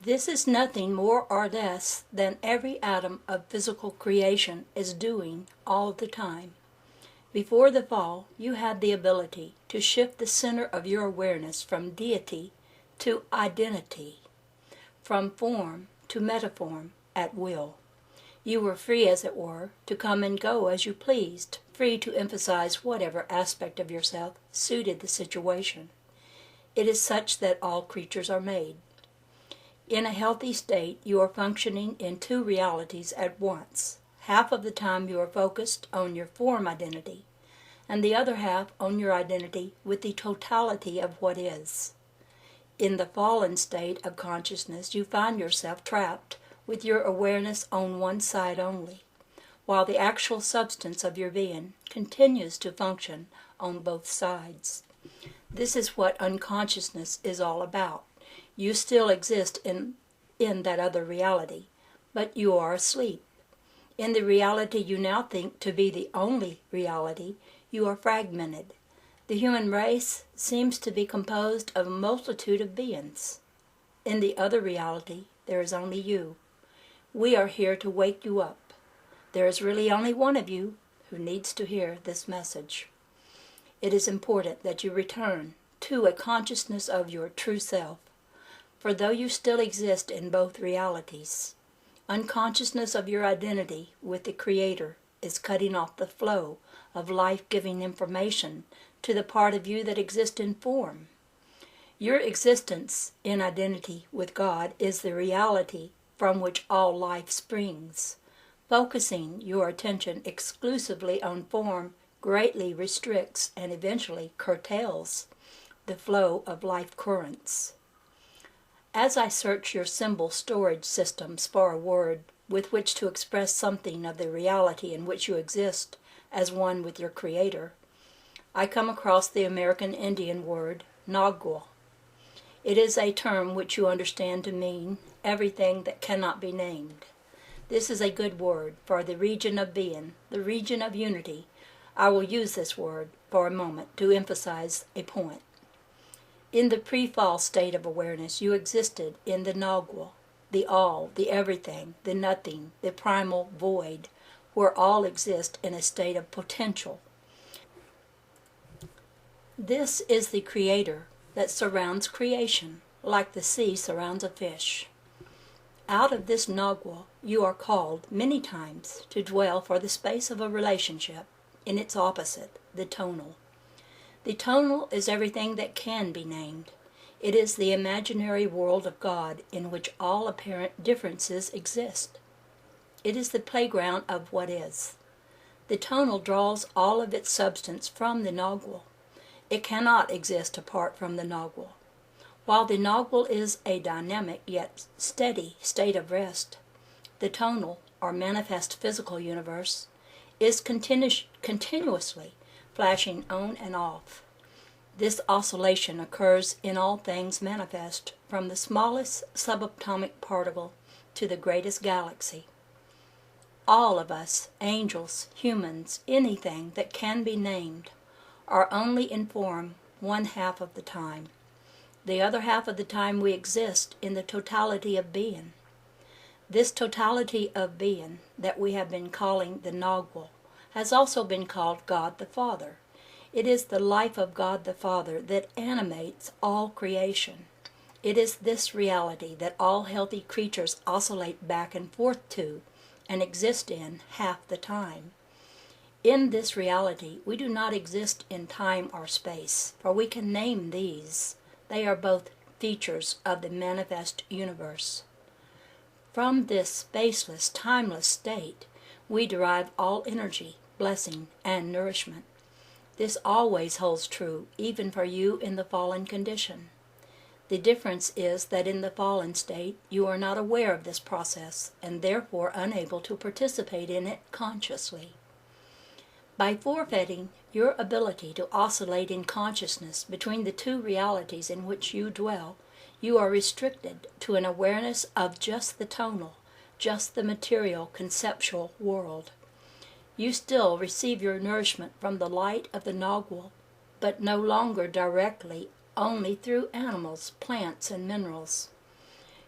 This is nothing more or less than every atom of physical creation is doing all the time. Before the fall, you had the ability to shift the center of your awareness from deity to identity, from form to metaform at will. You were free, as it were, to come and go as you pleased, free to emphasize whatever aspect of yourself suited the situation. It is such that all creatures are made. In a healthy state, you are functioning in two realities at once. Half of the time you are focused on your form identity, and the other half on your identity with the totality of what is. In the fallen state of consciousness, you find yourself trapped with your awareness on one side only, while the actual substance of your being continues to function on both sides. This is what unconsciousness is all about. You still exist in that other reality, but you are asleep. In the reality you now think to be the only reality, you are fragmented. The human race seems to be composed of a multitude of beings. In the other reality, there is only you. We are here to wake you up. There is really only one of you who needs to hear this message. It is important that you return to a consciousness of your true self. For though you still exist in both realities, unconsciousness of your identity with the Creator is cutting off the flow of life-giving information to the part of you that exists in form. Your existence in identity with God is the reality from which all life springs. Focusing your attention exclusively on form greatly restricts and eventually curtails the flow of life currents. As I search your symbol storage systems for a word with which to express something of the reality in which you exist as one with your Creator, I come across the American Indian word nogl. It is a term which you understand to mean everything that cannot be named. This is a good word for the region of being, the region of unity. I will use this word for a moment to emphasize a point. In the pre-fall state of awareness, you existed in the nogl, the all, the everything, the nothing, the primal void, where all exist in a state of potential. This is the Creator that surrounds creation, like the sea surrounds a fish. Out of this nogl, you are called many times to dwell for the space of a relationship in its opposite, the tonal. The tonal is everything that can be named. It is the imaginary world of God in which all apparent differences exist. It is the playground of what is. The tonal draws all of its substance from the nogl. It cannot exist apart from the nogl. While the nogl is a dynamic yet steady state of rest, the tonal, or manifest physical universe, is continuously flashing on and off. This oscillation occurs in all things manifest, from the smallest subatomic particle to the greatest galaxy. All of us, angels, humans, anything that can be named, are only in form one half of the time. The other half of the time we exist in the totality of being. This totality of being that we have been calling the nogl has also been called God the Father. It is the life of God the Father that animates all creation. It is this reality that all healthy creatures oscillate back and forth to and exist in half the time. In this reality, we do not exist in time or space, for we can name these. They are both features of the manifest universe. From this spaceless, timeless state, we derive all energy, blessing, and nourishment. This always holds true, even for you in the fallen condition. The difference is that in the fallen state, you are not aware of this process, and therefore unable to participate in it consciously. By forfeiting your ability to oscillate in consciousness between the two realities in which you dwell, you are restricted to an awareness of just the tonal, just the material, conceptual world. You still receive your nourishment from the light of the nogl, but no longer directly, only through animals, plants, and minerals.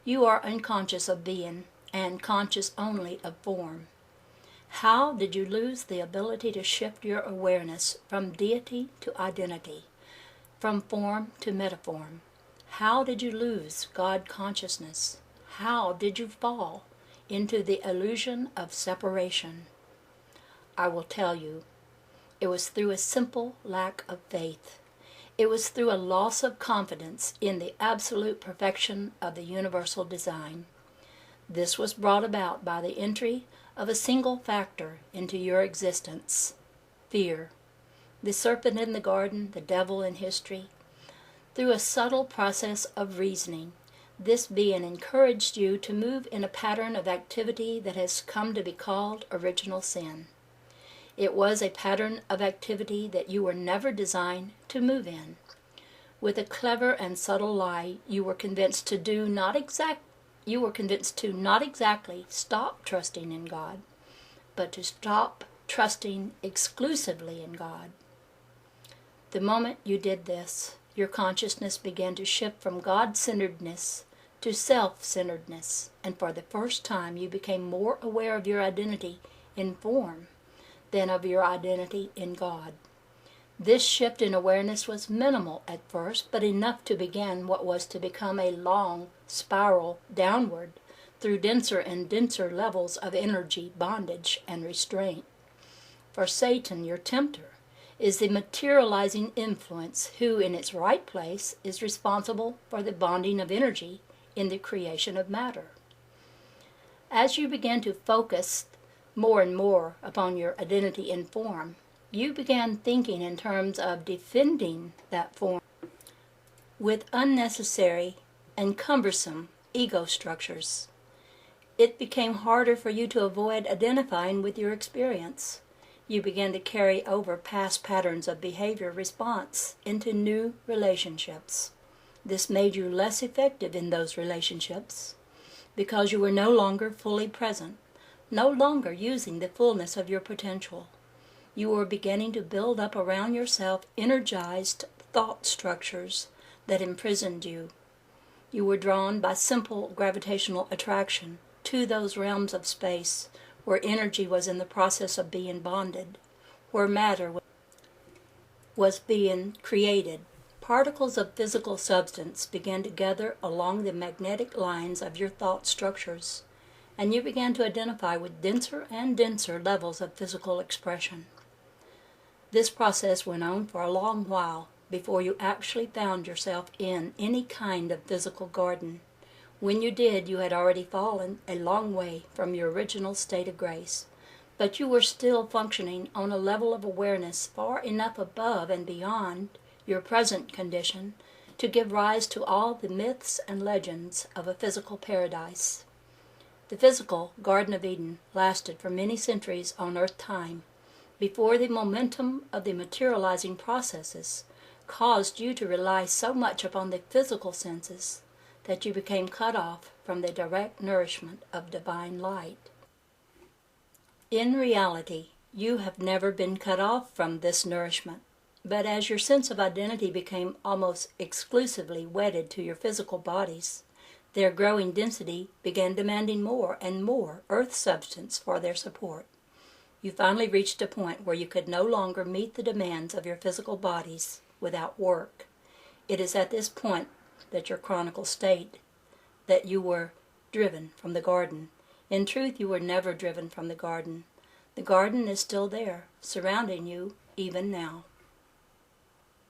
You are unconscious of being and conscious only of form. How did you lose the ability to shift your awareness from deity to identity, from form to metaform? How did you lose God consciousness? How did you fall into the illusion of separation? I will tell you, it was through a simple lack of faith. It was through a loss of confidence in the absolute perfection of the universal design. This was brought about by the entry of a single factor into your existence: fear. The serpent in the garden, the devil in history. Through a subtle process of reasoning, this being encouraged you to move in a pattern of activity that has come to be called original sin. It was a pattern of activity that you were never designed to move in. With a clever and subtle lie, you were convinced to not exactly stop trusting in God, but to stop trusting exclusively in God. The moment you did this, your consciousness began to shift from God-centeredness to self-centeredness, and for the first time you became more aware of your identity in form than of your identity in God. This shift in awareness was minimal at first, but enough to begin what was to become a long spiral downward through denser and denser levels of energy, bondage, and restraint. For Satan, your tempter, is the materializing influence who, in its right place, is responsible for the bonding of energy in the creation of matter. As you began to focus more and more upon your identity in form, you began thinking in terms of defending that form with unnecessary and cumbersome ego structures. It became harder for you to avoid identifying with your experience. You began to carry over past patterns of behavior response into new relationships. This made you less effective in those relationships because you were no longer fully present, no longer using the fullness of your potential. You were beginning to build up around yourself energized thought structures that imprisoned you. You were drawn by simple gravitational attraction to those realms of space where energy was in the process of being bonded, where matter was being created. Particles of physical substance began to gather along the magnetic lines of your thought structures, and you began to identify with denser and denser levels of physical expression. This process went on for a long while before you actually found yourself in any kind of physical garden. When you did, you had already fallen a long way from your original state of grace, but you were still functioning on a level of awareness far enough above and beyond your present condition to give rise to all the myths and legends of a physical paradise. The physical Garden of Eden lasted for many centuries on Earth time, before the momentum of the materializing processes caused you to rely so much upon the physical senses that you became cut off from the direct nourishment of divine light. In reality, you have never been cut off from this nourishment, but as your sense of identity became almost exclusively wedded to your physical bodies, their growing density began demanding more and more earth substance for their support. You finally reached a point where you could no longer meet the demands of your physical bodies without work. It is at this point that your chronicle state that you were driven from the garden. In truth, you were never driven from the garden. The garden is still there, surrounding you even now.